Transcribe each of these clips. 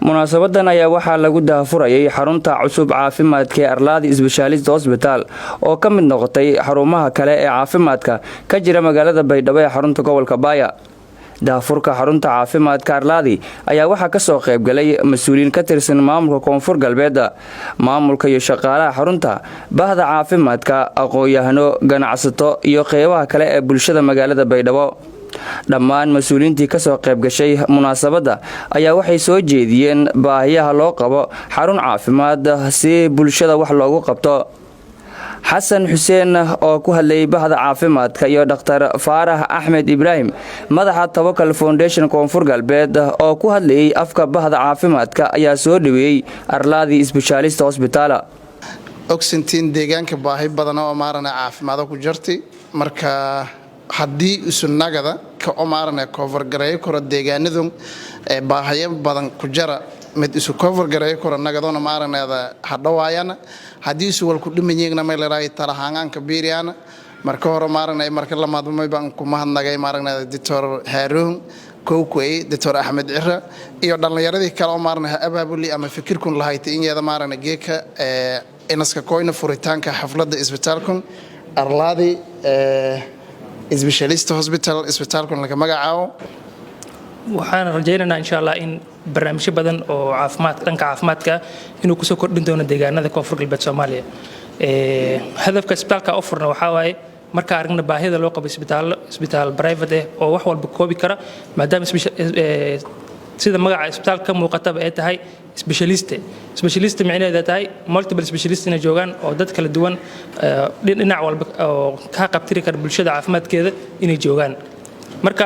munaasabadan ayaa waxaa lagu daahfurayay xarunta cusub caafimaadka ee Arladi Specialist Hospital oo ka mid noqotay xarumaha kale ee caafimaadka ka jira magaalada Baydhabo ee xarunta gobolka Baaya. daahfurka xarunta caafimaadka Arladi ayaa waxaa ka soo qayb galay mas'uuliyiin ka tirsan maamulka Koonfur Galbeed, maamulka iyo shaqaalaha xarunta, bahda caafimaadka, aqoon-yahano, ganacsato iyo qeybaha kale ee bulshada magaalada Baydhabo. dhammaan mas'uuliyiintii ka soo qayb gashay munaasabada ayaa waxay soo jeediyeen baahiyaha loo qabo xarun caafimaad si bulshada wax loogu qabto. xasan xuseen oo ku hadlayay bahda caafimaadka iyo Dr. Faarax Axmed Ibrahim, madaxa Tawakal Foundation Koonfur Galbeed oo ku hadlayay afka bahda caafimaadka ayaa soo dhaweeyay Arladi Specialist Hospital. ogsintiin deegaanka baahi badan oo maarana caafimaad ku jirtay marka haddii isunagada ka omaarna cover gareey karo deegaanadu baahiyo badan ku jira mid isu cover gareey karo nagadona maarnada hadhawaayana haddii isu wal ku dhimayeen ma leeyahay talahaanka biiriyana marka hore maarnay marka la maadmay baan ku mahadnagay maarnada Dr. Haroon Kookay, Dr. Ahmed Cira iyo dhalinyaradii kale oo maarnaa abaabuli ama fikirkun lahayd in yada maarna geeka inaska koyna furitaanka xafladda isbitaalkan Arladi Specialist Hospital isbitaalkan laga magacaabo. waxaan rajaynaynaa insha Allah in barnaamijyo badan oo dhanka caafimaadka inuu ku soo kordhin doono deegaanada Koonfur Galbeed Soomaaliya. hadafka isbitaalka ofurna waxa waaye marka aragna baahida loo qabo isbitaal private oo wax walba koobi kara maadaama sida magaca isbitaalka muuqataba ay tahay specialist macnaheedu tahay multiple specialist inay joogaan oo dad kala duwan dhinac walba oo ka qabtiri kara bulshada caafimaadkeeda inay joogaan. marka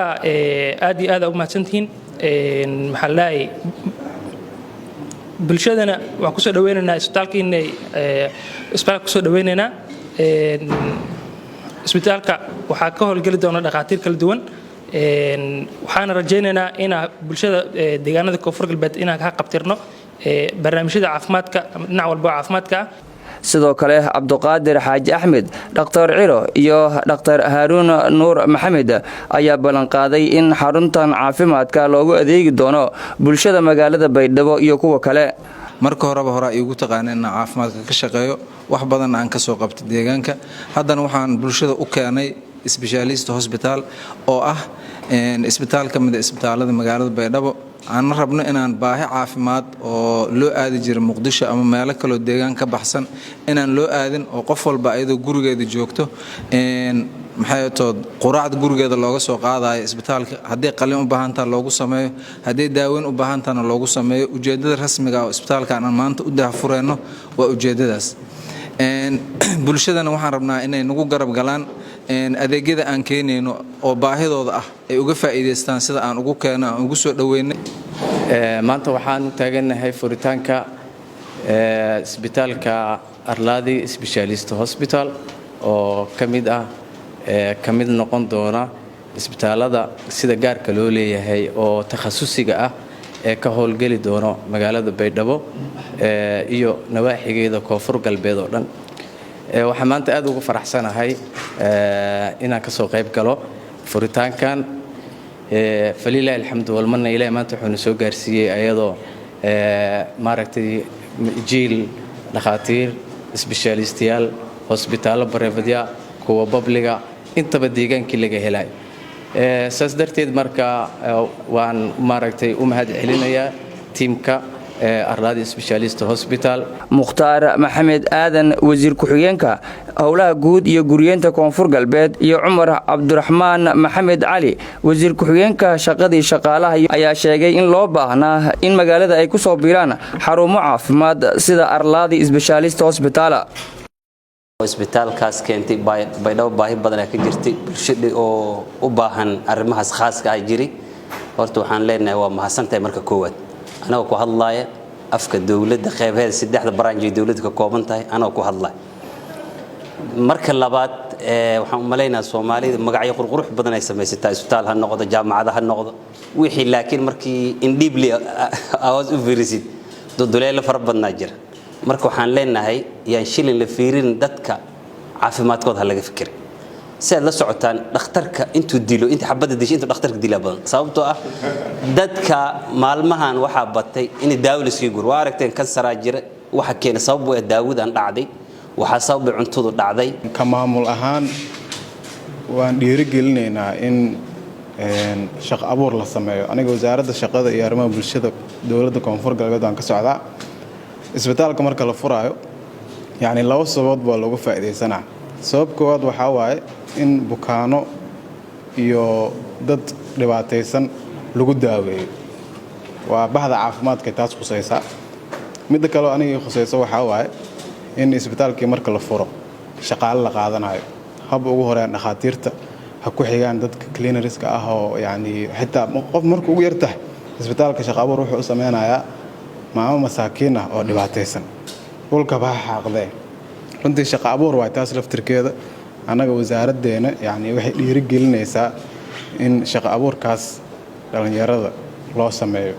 aad iyo aad u mahadsantihiin maxallay bulshadana wax ku soo dhaweynaynaa isbitaalka inay isbitaalka ku soo dhaweynaynaa isbitaalka waxa ka howlgali doona dhaqaatiir kala duwan waxaan rajaynaynaa in bulshada deegaanada Koonfur Galbeed inaan ka qabtirno barnaamijyada caafimaadka dhinac walba caafimaadka. sidoo kale Cabduqaadir Xaaji Axmed, Dr. Ciro iyo Dr. Haroon Nuur Maxamed ayaa ballan qaaday in xaruntan caafimaadka loogu adeegi doono bulshada magaalada Baydhabo iyo kuwa kale. marka horeba hore ay ugu taqaaneen caafimaadka ka shaqeeyo wax badan aan ka soo qabtay deegaanka haddana waxaan bulshada u keenay Specialist Hospital oo ah isbitaal ka mid ah isbitaalada magaalada Baydhabo aan rabno inaan baahi caafimaad oo loo aadi jiray Muqdisho ama meelo kale oo deegaan ka baxsan inaan loo aadin oo qof walba ayadoo gurigeeda joogto maxay tood quraacda gurigeeda looga soo qaadayo isbitaalka haddii qalin u baahan tahay loogu sameeyo haddii daaweyn u baahan tahay loogu sameeyo ujeedada rasmiga ah oo isbitaalka aan maanta u daahfureyno waa ujeedadaas bulshadana waxaan rabnaa inay nagu garab galaan adeegyada aan keenayno oo baahidooda ah ay uga faa'iideystaan sida aan ugu keeno aan ugu soo dhaweynay. maanta waxaan taaganahay furitaanka isbitaalka Arladi Specialist Hospital oo kamid noqon doona isbitaalada sida gaarka loo leeyahay oo takhasusiga ah ee ka howlgali doono magaalada Baydhabo iyo nawaaxigeeda Koonfur Galbeed oo dhan. waxaan maanta aad ugu faraxsanahay inaan ka soo qayb galo furitaankan faliilaahi alxamdu wal manna ilaahay maanta wuxuu soo gaarsiiyay ayadoo maaragtay jiil dhaqaatiir specialistiyaal hospitaalo barefadya kuwa publiga intaba deegaankii laga helay saas darteed marka waan maaragtay u mahad celinayaa tiimka Arladi Specialist Hospital. Mukhtaar Maxamed Aadan, wasiir ku-xigeenka howlaha guud iyo guriyeenta Koonfur Galbeed, iyo Cumar Cabdiraxmaan Maxamed Cali, wasiir ku-xigeenka shaqadii shaqaalaha ayaa sheegay in loo baahnaa in magaalada ay ku soo biiraan xarumo caafimaad sida Arladi Specialist Hospital. isbitaalkaas keentay Baydhabo baahi badan ka jirtay bulshada oo u baahan arrimahaas khaaska ah jiri horta waxaan leenahay waa mahadsantahay marka koowaad anoo ku hadlaaya afka dawladda qeybaheeda saddexda branch dawladda ka kooban tahay anoo ku hadlaay marka labaad waxaan u maleynayaa Soomaalida magacyo qurqurux badan ay sameysatay isbitaal ha noqdo jaamacad ha noqdo wixii laakiin markii indibli awas u fiirisid dodoleel far badna jira marka waxaan leenahay yaan shilin la fiirin dadka caafimaadkooda laga fikir سيد لا سعوتان دخترك انتو ديلو انت حبدا ديش انتو دخترك ديلا بدن sababtoo ah dadka maalmahan waxa batay in daawada sii gur waaragteen kan saraajire waxa keenay sabab way daawadan dhacday waxa sabab cuntadu dhacday ka maamul ahaan waan dhiirigelinaynaa in shaqo abuur la sameeyo aniga wasaaradda shaqada iyo arrimaha bulshada dawladda koonfur galbeed aan ka socdaa isbitaalka marka la furaayo yani laba sababood baa lagu faa'iideysanaa sabab koowaad waxa waaye in bukaano iyo dad dhibaataysan lagu daaweeyo waa bahda caafimaadka taas khusaysa mid kale oo aniga khusayso waxa waaye in isbitaalkii marka la furo shaqaale la qaadanayo hab ugu horeen dhakhaatiirta ha ku xigaan dadka cleaneriska ah oo yani xitaa qof markuu ugu yartahay isbitaalka shaqo abuur wuxuu u sameynayaa maamo masaakiin ah oo dhibaataysan dhulka baa xaqday runtii shaqo abuur waa taas laftirkeeda anaga wasaaraddeena yani waxay dhiirigelinaysaa in shaqo abuurkaas dhalinyarada loo sameeyo